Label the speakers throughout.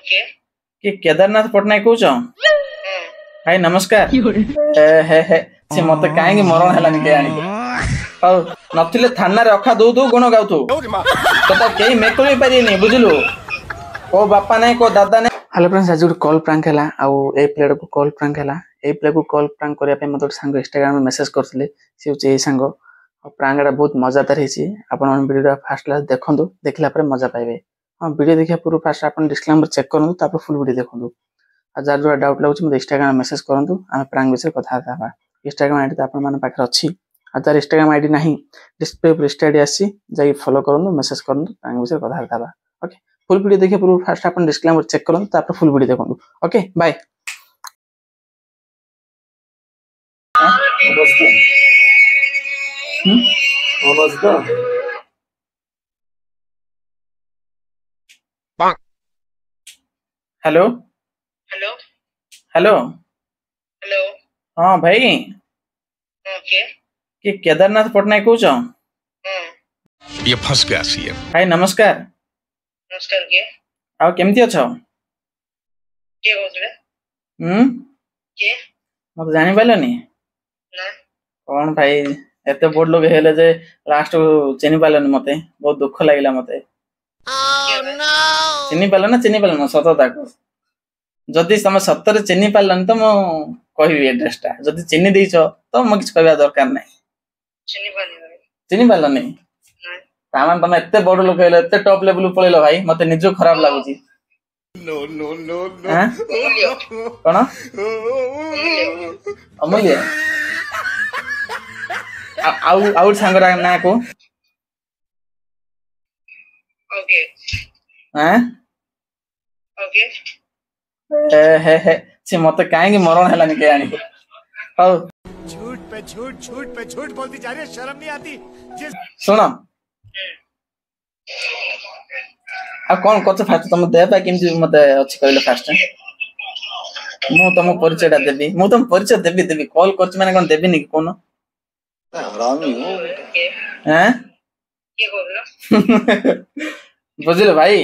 Speaker 1: Okay
Speaker 2: कि केदारनाथ पटनायक कौच भाई नमस्कार से मत कहीं मरण है के आनी नथिले थाना रखा दो तू गुण गाऊ तो कहीं मेकुली पारे बुझलु को बापा नहीं को दादा नहीं। हेलो फ्रेंड्स आज गोटे कॉल प्रांक है ए प्ले को कॉल प्रांक है ए प्ले को कॉल प्रांक करने मत गोटे सांग इंस्टाग्राम में मेसेज करते सी हूँ सांग प्रांक बहुत मजादार होडियो फास्ट क्लास देखूँ देखला मजा पाइबे। हाँ वीडियो देखा पूर्व फास्ट आप डिस्क्लेमर चेक करूँ फुल वीडियो देखूँ जार जो डाउट लगे मतलब इंस्टाग्राम मेसेज करूँ आम प्रांक विषय कथा इंस्टाग्राम आईडी तो आपखे अच्छी तार इंस्टाग्राम आईडी ना डिस्प्ले पर इंस्टा आईडी आसी जा फॉलो करूँ मेसेज करूँ प्रांक विषय कथा ओके फुल वीडियो देखिए पूर्व फास्ट आप डिस्क्लेमर चेक करूँ फुल वीडियो देखूँ okay bye. Hello
Speaker 1: hello
Speaker 2: hello
Speaker 1: hello
Speaker 2: हाँ भाई
Speaker 1: ओके
Speaker 2: कि केदारनाथ पटनायक कौच
Speaker 3: ये फंस गया सीएम
Speaker 2: भाई नमस्कार
Speaker 1: नमस्कार के
Speaker 2: आउ केमती अछ
Speaker 1: के बोलले के
Speaker 2: मत जानी पाइलनी
Speaker 1: ना
Speaker 2: कौन भाई एते बड़ लोग हेले जे लास्ट चिनी पाइलनी मते बहुत दुख लागला मते चिनी पाइल ना सतता को जदि तुम सतर चिनी पाइलनी तो मु कहबी एड्रेसटा जदि चिनी देछ तो मु किछ कहबा दरकार नै चिनी पाइलनी तामान तुम एते बड़ लोग हेले एते टॉप लेवल पळेलो भाई मते निजो खराब लागुची
Speaker 3: नो नो नो
Speaker 2: कौन अमूल्य आउ सांगरा ना को
Speaker 1: ओके
Speaker 2: हैं
Speaker 1: ओके
Speaker 2: हे से मत कहीं मरण है के आनी हौ
Speaker 3: झूठ पे झूठ बोलती जा रही है, शर्म नहीं आती।
Speaker 2: सुन आ कौन कछ फास्ट तुम देबा केमती मते अछि कहले फास्ट मु तुम परिचयटा देबी मु तुम परिचय देबी कॉल करछ माने कोन देबी नि कोन
Speaker 3: हरामी हो
Speaker 2: हैं
Speaker 1: के बोललो
Speaker 2: बुझिल भाई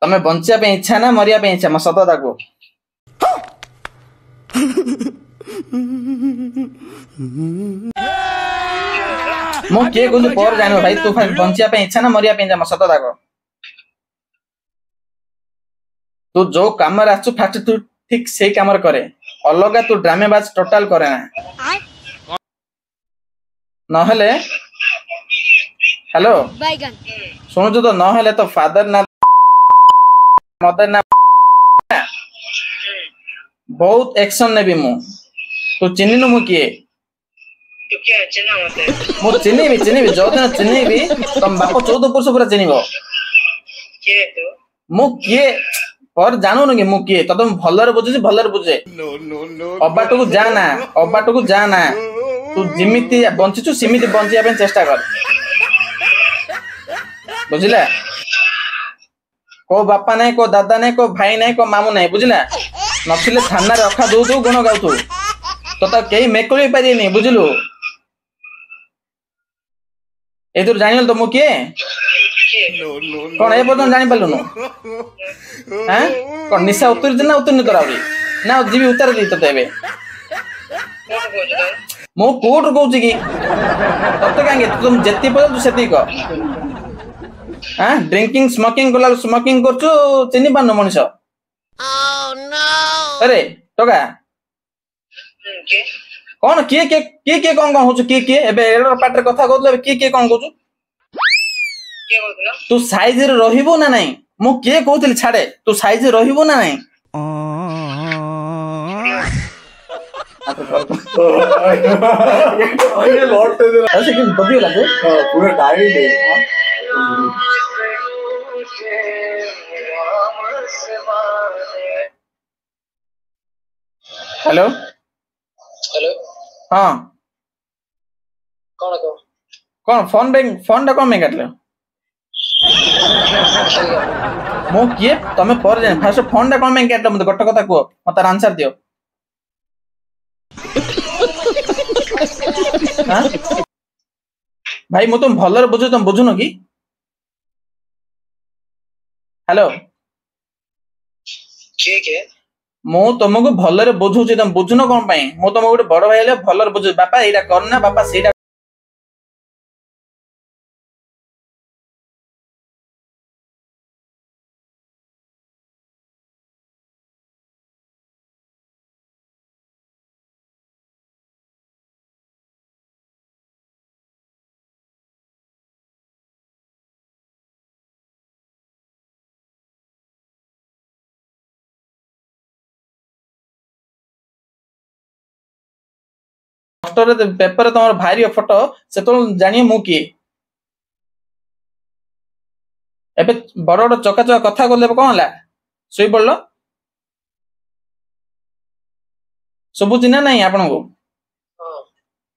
Speaker 2: तमे बंचिया पे इच्छा ना मरिया पे इच्छा म सतता को मु के गुंज पर जानो भाई तू बंचिया पे इच्छा ना मरिया पे इच्छा म सतता को तू जो काम रे आछू फास्ट तू ठीक से काम रे करे अलगा तू ड्रामेबाज टोटल करे ना न हेले हेलो सुनो तो न हेले तो फादर ना मदर ना बहुत एक्शन नेबी मु तू चिन्हिनु मु किए
Speaker 1: तू क्या चिन्ह मते
Speaker 2: मु चिन्हिबी जो दिन चिन्हिबी तुम बाप 14 वर्ष पूरा चिन्हिबो
Speaker 1: के तू
Speaker 2: मु किए पर जानू न कि मु किए तो तुम भलर बुझे अबाट को जाना तू जिमिति बंचिचु सिमिति बंचिया पे चेष्टा कर बुझिला को बापा नहीं को दादा नहीं को भाई नहीं को मामू नहीं बुझिला नथिले थाना रखा दो तू गुण गाऊ तो कहीं मेकुली पारे बुझलु ए तू जानिल तो मु किए कौन ए पर्यटन जानी पालुनु हैं कौन निशा उतर ना उतर करावरी ना जीवी उतार दी तो देबे मो कोट कहूँ कि तते कहीं तुम जेती पड़ तू सेती को हां ड्रिंकिंग स्मोकिंग गला स्मोकिंग करछु चिनी पानो मनुष्य अरे टका
Speaker 1: के
Speaker 2: कौन किए कौन होछु किए एबे एडर पाटर कथा कहतले किए कौन कहछु
Speaker 1: के बोललो
Speaker 2: तू साइज रे रहिबो ना नहीं मु के कहतली छाड़े तू साइज रे रहिबो ना नहीं
Speaker 3: ये लौट दे दे
Speaker 2: ऐसे कि बदियो लागे
Speaker 3: पूरा डायरी दे
Speaker 2: हेलो
Speaker 1: हेलो
Speaker 2: हां
Speaker 1: कौन
Speaker 2: फोन टा कौन में काटले मो किए तमे पर जाने फास्ट फोन टा कौन में काटले मते गट कथा को मते आंसर दियो हां भाई मु तुम भलर बुझो तुम बुझुनो कि हेलो
Speaker 1: ठीक है
Speaker 2: मु तुमको भलरे बुझुची तुम बुझुन कौन पाई मु तुमको गोटे बड़ भाई हेले भलरे बुझु बापा एटा करना बापा सेटा पोस्टर पेपर तुम भाई फोटो से तो जानिए मु किए एबे बड़ बड़ चका चका कथा कहले कौन है सोई पड़ल सबुची ना नहीं आपन को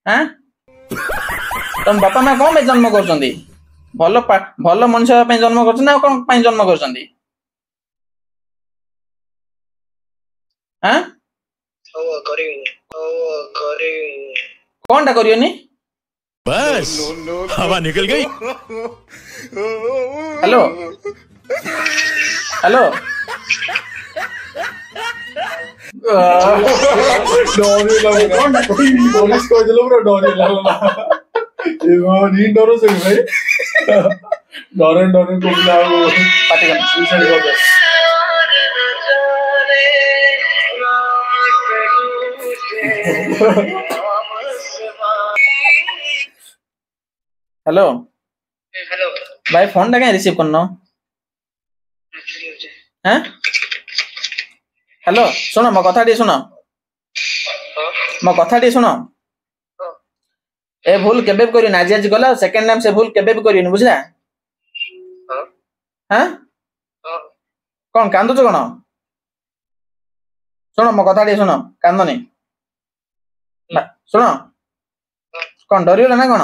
Speaker 2: हाँ तुम बापा माँ कौन पे जन्म कर भल भल मनुष्य पे जन्म कर कौन पे जन्म कर हाँ कौन टा करियोनी
Speaker 3: बस हवा निकल गई
Speaker 2: हेलो हेलो
Speaker 4: पुलिस को दिलो ब्रो डोरी लागला ए नी डरो से भाई डरो डरो को लाओ
Speaker 2: पाटी कर
Speaker 4: सुसाइड कर दे
Speaker 2: हेलो
Speaker 1: हेलो
Speaker 2: भाई फोन टा क्या रिसीव करनो हैं हेलो सुनो मो कथा टी सुनो मो कथा टी सुनो ए भूल केबे भी करियो आज आज गला सेकंड टाइम से भूल केबे भी करियो बुझला हैं कौन कांदो छ कोन सुनो मो कथा टी सुनो कांदो नहीं सुनो कौन डरियो ना कोन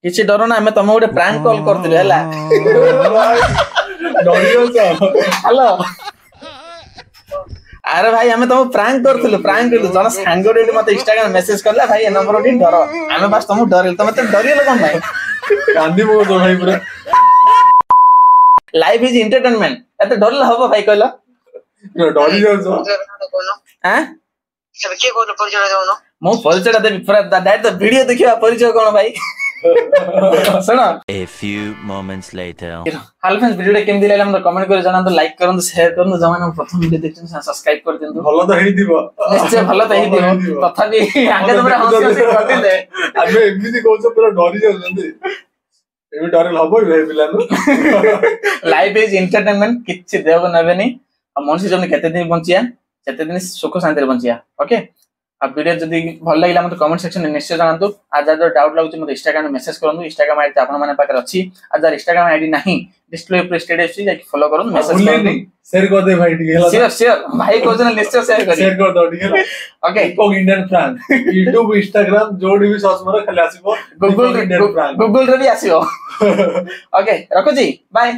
Speaker 2: किसी डर ना हमें तुम गोटे प्रैंक कॉल करथिले हला
Speaker 4: डरियो सा
Speaker 2: हेलो अरे भाई हमें तुम प्रैंक करथिले प्रैंक करथिले जन सांगोडे मते इंस्टाग्राम मैसेज करला भाई ए नंबर उठी डर हमें बस तुम डरिल तुम ते डरियो कोन भाई
Speaker 4: कांदी मो तो भाई पूरा
Speaker 2: लाइफ इज एंटरटेनमेंट एते डरला हबो भाई कहला
Speaker 4: डरी जाओ तो
Speaker 2: हैं
Speaker 1: सब के कोन परिचय देउनो
Speaker 2: मो परिचय देबी पूरा डायरेक्ट वीडियो देखिबा परिचय कोन भाई सुनो
Speaker 5: A few moments later.
Speaker 2: Hello friends video केमदी लागला हम कमेंट कर जणान तो लाइक करन शेयर करन जमान हम प्रथम वीडियो देखछन सब्सक्राइब कर देन
Speaker 4: भलो तो हेई दिबो
Speaker 2: निश्चय भलो त ही दियो तथापि आगे तो पूरा हंसी हंसी कटिले
Speaker 4: आबे एमनी को पूरा डरी जाओ जंदी एबे डरल हबो भाई पिलानु
Speaker 2: लाइफ इज एंटरटेनमेंट किछि देव नबेनी आ मनुष्य जने केते दिन बंचिया केते दिन सुख शांति रे बंचिया ओके अब वीडियो जदी भल लागला मते कमेंट सेक्शन में निश्चय जानतु आज जो डाउट लागुची मते इंस्टाग्राम में मैसेज करनु इंस्टाग्राम आईडी आपन माने पाकर अछि आज इंस्टाग्राम आईडी नहीं डिस्प्ले पे स्टेटस अछि जाके फॉलो करन मैसेज करनु
Speaker 4: शेयर कर दे भाई ठीक है
Speaker 2: शेयर शेयर भाई को जने निश्चय शेयर
Speaker 4: कर दो ठीक है
Speaker 2: ओके
Speaker 4: को इंडियन फ्रैंक YouTube Instagram जोडी भी सर्च मारो खाली आसीबो
Speaker 2: गूगल रे भी आसीबो ओके रखो जी बाय।